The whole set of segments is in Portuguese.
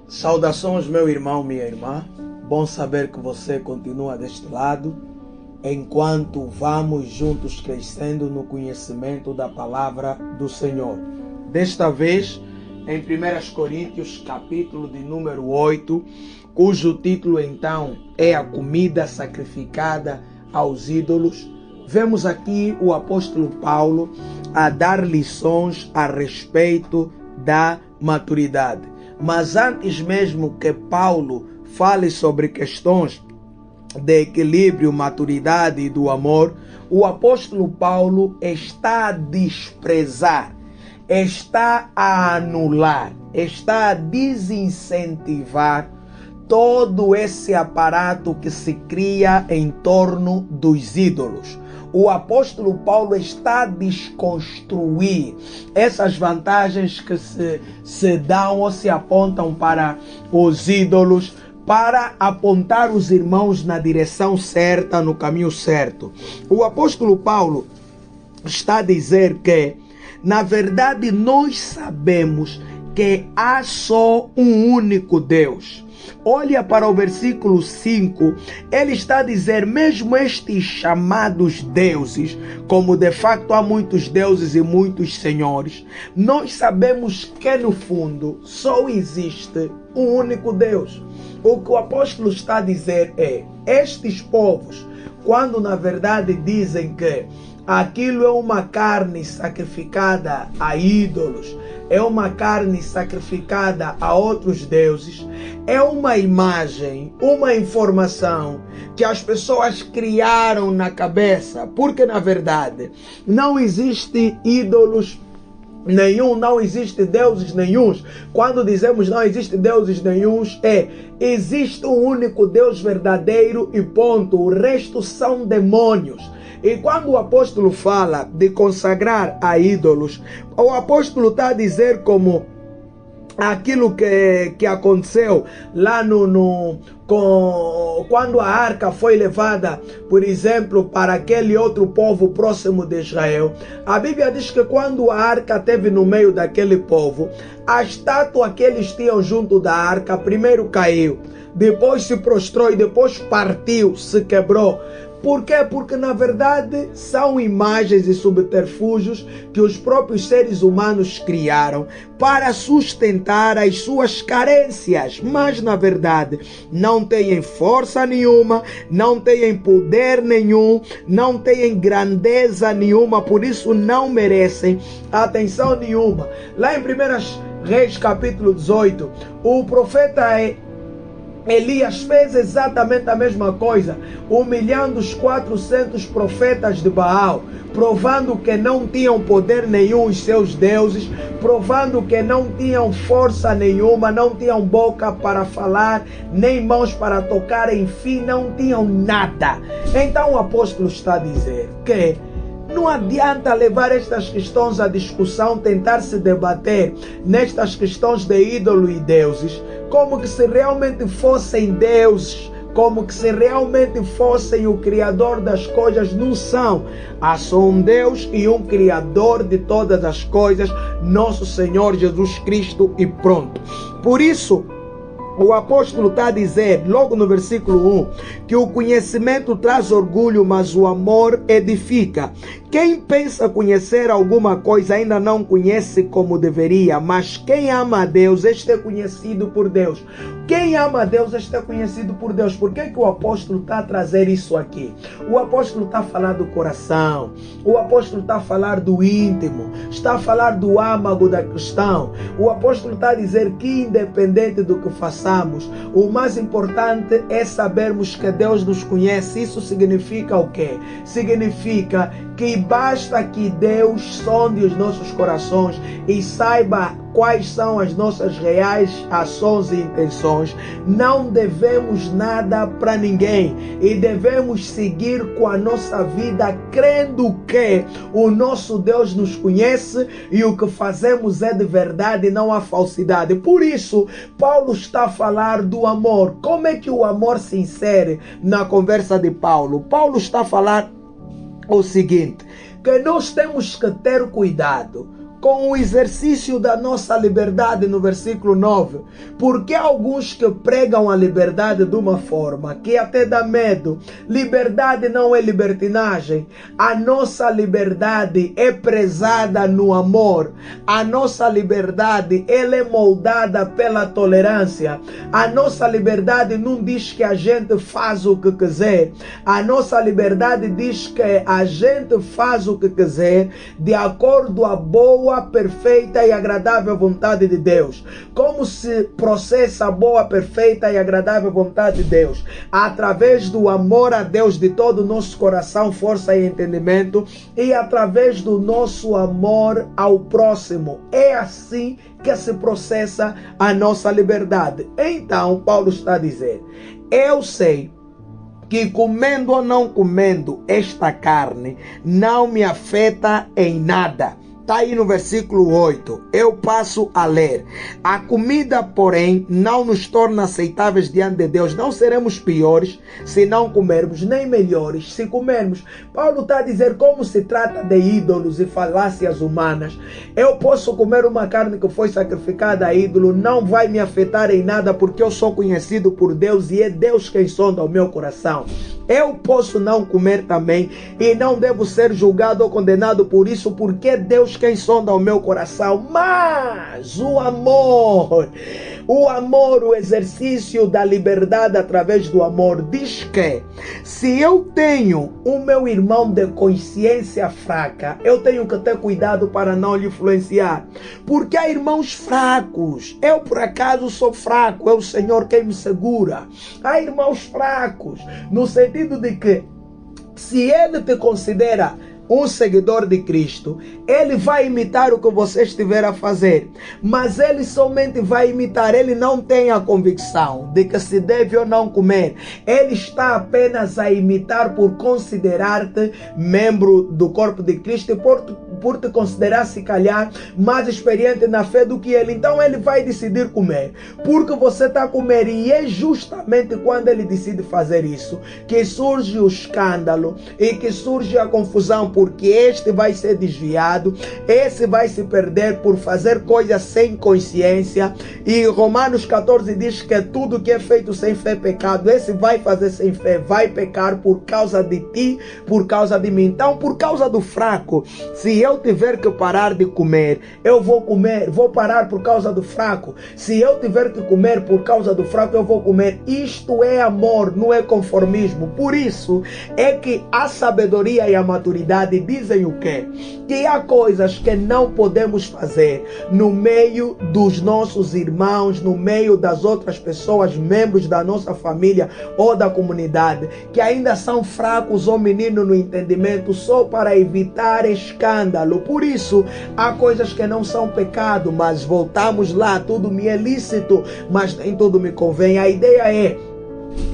Saudações, meu irmão, minha irmã. Bom saber que você continua deste lado, enquanto vamos juntos crescendo no conhecimento da palavra do Senhor. Desta vez, em 1 Coríntios, capítulo de número 8, cujo título então é a comida sacrificada aos ídolos, vemos aqui o apóstolo Paulo a dar lições a respeito da maturidade. Mas antes mesmo que Paulo fale sobre questões de equilíbrio, maturidade e do amor, o apóstolo Paulo está a desprezar, está a anular, está a desincentivar todo esse aparato que se cria em torno dos ídolos. O apóstolo Paulo está a desconstruir essas vantagens que se dão ou se apontam para os ídolos, para apontar os irmãos na direção certa, no caminho certo. O apóstolo Paulo está a dizer que, na verdade, nós sabemos que há só um único Deus. Olha para o versículo 5, ele está a dizer, mesmo estes chamados deuses, como de facto há muitos deuses e muitos senhores, nós sabemos que no fundo só existe um único Deus. O que o apóstolo está a dizer é, estes povos, quando na verdade dizem que aquilo é uma carne sacrificada a ídolos, é uma carne sacrificada a outros deuses, é uma imagem, uma informação que as pessoas criaram na cabeça, porque na verdade não existe ídolos nenhum, não existe deuses nenhuns. Quando dizemos não existe deuses nenhuns, existe um único Deus verdadeiro e ponto, o resto são demônios. E quando o apóstolo fala de consagrar a ídolos, o apóstolo está a dizer como aquilo que aconteceu lá quando a arca foi levada, por exemplo, para aquele outro povo próximo de Israel. A Bíblia diz que quando a arca esteve no meio daquele povo, a estátua que eles tinham junto da arca primeiro caiu, depois se prostrou e depois partiu, se quebrou. Por quê? Porque na verdade são imagens e subterfúgios que os próprios seres humanos criaram para sustentar as suas carências, mas na verdade não têm força nenhuma, não têm poder nenhum, não têm grandeza nenhuma, por isso não merecem atenção nenhuma. Lá em 1 Reis capítulo 18, o profeta Elias fez exatamente a mesma coisa, humilhando os 400 profetas de Baal, provando que não tinham poder nenhum os seus deuses, provando que não tinham força nenhuma, não tinham boca para falar, nem mãos para tocar, enfim, não tinham nada. Então o apóstolo está a dizer que não adianta levar estas questões à discussão, tentar se debater nestas questões de ídolo e deuses, como que se realmente fossem deuses, como que se realmente fossem o Criador das coisas. Não são. Há só um Deus e um Criador de todas as coisas, nosso Senhor Jesus Cristo, e pronto. Por isso, o apóstolo está a dizer, logo no versículo 1, que o conhecimento traz orgulho, mas o amor edifica. Quem pensa conhecer alguma coisa ainda não conhece como deveria, mas quem ama a Deus, este é conhecido por Deus. Quem ama a Deus, este é conhecido por Deus. Por que o apóstolo está a trazer isso aqui? O apóstolo está a falar do coração, o apóstolo está a falar do íntimo, está a falar do âmago da questão. O apóstolo está a dizer que independente do que façamos, o mais importante é sabermos que Deus nos conhece. Isso significa o quê? Significa que basta que Deus sonde os nossos corações e saiba quais são as nossas reais ações e intenções. Não devemos nada para ninguém e devemos seguir com a nossa vida crendo que o nosso Deus nos conhece e o que fazemos é de verdade e não há falsidade. Por isso, Paulo está a falar do amor. Como é que o amor se insere na conversa de Paulo? Paulo está a falar o seguinte, que nós temos que ter cuidado com o exercício da nossa liberdade no versículo 9. Porque alguns que pregam a liberdade de uma forma que até dá medo. Liberdade não é libertinagem. A nossa liberdade é prezada no amor. A nossa liberdade, ela é moldada pela tolerância. A nossa liberdade não diz que a gente faz o que quiser. A nossa liberdade diz que a gente faz o que quiser de acordo à boa, perfeita e agradável vontade de Deus. Como se processa a boa, perfeita e agradável vontade de Deus? Através do amor a Deus de todo o nosso coração, força e entendimento, e através do nosso amor ao próximo. É assim que se processa a nossa liberdade. Então, Paulo está a dizer: eu sei que comendo ou não comendo esta carne não me afeta em nada. Está aí no versículo 8. Eu passo a ler. A comida, porém, não nos torna aceitáveis diante de Deus. Não seremos piores se não comermos, nem melhores se comermos. Paulo está a dizer, como se trata de ídolos e falácias humanas. Eu posso comer uma carne que foi sacrificada a ídolo, não vai me afetar em nada, porque eu sou conhecido por Deus e é Deus quem sonda o meu coração. Eu posso não comer também e não devo ser julgado ou condenado por isso, porque é Deus quem sonda o meu coração. Mas o amor, o exercício da liberdade através do amor diz que se eu tenho o meu irmão de consciência fraca, eu tenho que ter cuidado para não lhe influenciar, porque há irmãos fracos. Eu por acaso sou fraco, é o Senhor quem me segura. Há irmãos fracos no sentido de que se ele te considera um seguidor de Cristo, ele vai imitar o que você estiver a fazer, mas ele somente vai imitar, ele não tem a convicção de que se deve ou não comer. Ele está apenas a imitar por considerar-te membro do corpo de Cristo e por te considerar, se calhar, mais experiente na fé do que ele. Então ele vai decidir comer, porque você está a comer, e é justamente quando ele decide fazer isso que surge o escândalo e que surge a confusão, porque este vai ser desviado, esse vai se perder por fazer coisas sem consciência. E Romanos 14 diz que tudo que é feito sem fé é pecado. Esse vai fazer sem fé, vai pecar por causa de ti, por causa de mim. Então, por causa do fraco, se eu tiver que parar de comer, eu vou comer, vou parar por causa do fraco. Se eu tiver que comer por causa do fraco, eu vou comer. Isto é amor, não é conformismo. Por isso é que a sabedoria e a maturidade dizem o quê? Que há coisas que não podemos fazer no meio dos nossos irmãos, no meio das outras pessoas, membros da nossa família ou da comunidade, que ainda são fracos ou meninos no entendimento, só para evitar escândalo. Por isso, há coisas que não são pecado, mas voltamos lá, tudo me é lícito, mas nem tudo me convém. A ideia é: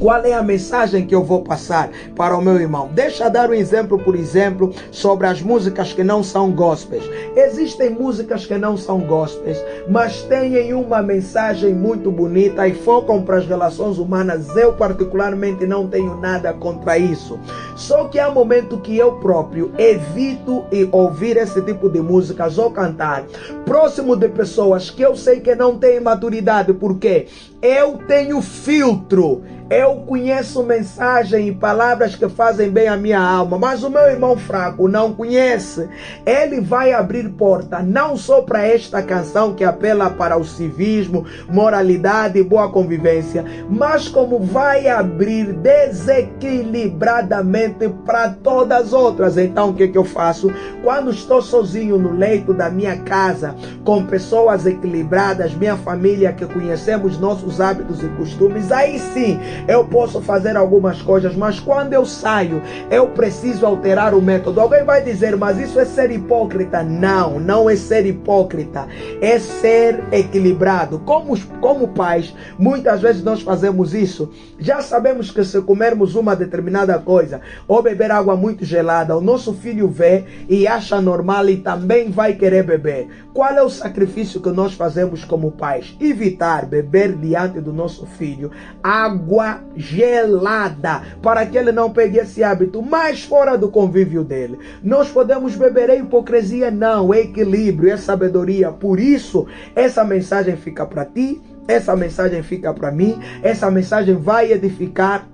qual é a mensagem que eu vou passar para o meu irmão? Deixa eu dar um exemplo, por exemplo, sobre as músicas que não são gospels. Existem músicas que não são gospels, mas têm uma mensagem muito bonita e focam para as relações humanas. Eu particularmente não tenho nada contra isso. Só que há momento que eu próprio evito ouvir esse tipo de músicas ou cantar próximo de pessoas que eu sei que não têm maturidade, porque eu tenho filtro. Eu conheço mensagem e palavras que fazem bem à minha alma, mas o meu irmão fraco não conhece. Ele vai abrir porta não só para esta canção que apela para o civismo, moralidade e boa convivência, mas como vai abrir desequilibradamente para todas as outras. Então o que eu faço? Quando estou sozinho no leito da minha casa, com pessoas equilibradas, minha família, que conhecemos nossos hábitos e costumes, aí sim eu posso fazer algumas coisas, mas quando eu saio, eu preciso alterar o método. Alguém vai dizer, mas isso é ser hipócrita. Não, não é ser hipócrita, é ser equilibrado. Como pais, muitas vezes nós fazemos isso. Já sabemos que se comermos uma determinada coisa ou beber água muito gelada, o nosso filho vê e acha normal e também vai querer beber. Qual é o sacrifício que nós fazemos como pais? Evitar beber de diante do nosso filho água gelada, para que ele não pegue esse hábito, mas fora do convívio dele. Nós podemos beber, é hipocrisia? Não, é equilíbrio, é sabedoria. Por isso, essa mensagem fica para ti, essa mensagem fica para mim, essa mensagem vai edificar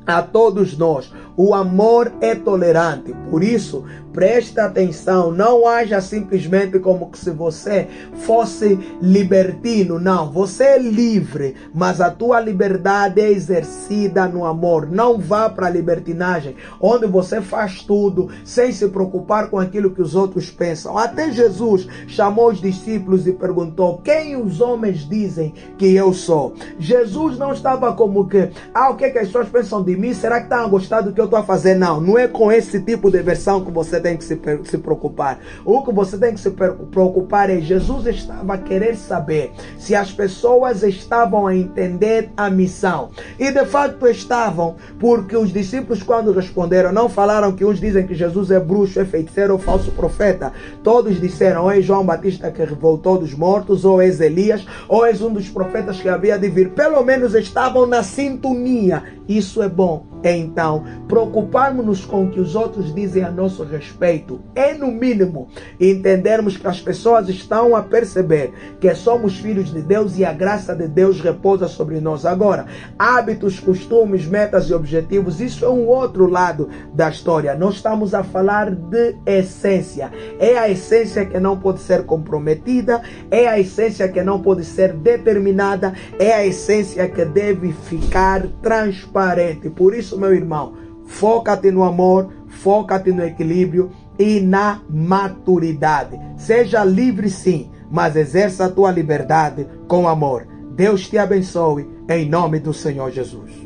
a todos nós. O amor é tolerante, por isso presta atenção, não haja simplesmente como que se você fosse libertino. Não, você é livre, mas a tua liberdade é exercida no amor. Não vá para a libertinagem, onde você faz tudo sem se preocupar com aquilo que os outros pensam. Até Jesus chamou os discípulos e perguntou: quem os homens dizem que eu sou? Jesus não estava como que, o que as pessoas pensam de mim? Será que estão a gostar do que eu estou a fazer? Não, não é com esse tipo de versão que você tem que se preocupar. O que você tem que se preocupar é: Jesus estava a querer saber se as pessoas estavam a entender a missão. E de fato estavam, porque os discípulos, quando responderam, não falaram que uns dizem que Jesus é bruxo, é feiticeiro ou falso profeta. Todos disseram: ou é João Batista que voltou dos mortos, ou és Elias, ou és um dos profetas que havia de vir. Pelo menos estavam na sintonia. Isso é bom. Então, preocuparmos-nos com o que os outros dizem a nosso respeito é, no mínimo, entendermos que as pessoas estão a perceber que somos filhos de Deus e a graça de Deus repousa sobre nós. Agora, hábitos, costumes, metas e objetivos, isso é um outro lado da história. Nós estamos a falar de essência. É a essência que não pode ser comprometida, é a essência que não pode ser determinada, é a essência que deve ficar transparente. Por isso, meu irmão, foca-te no amor, foca-te no equilíbrio e na maturidade. Seja livre sim, mas exerça a tua liberdade com amor. Deus te abençoe em nome do Senhor Jesus.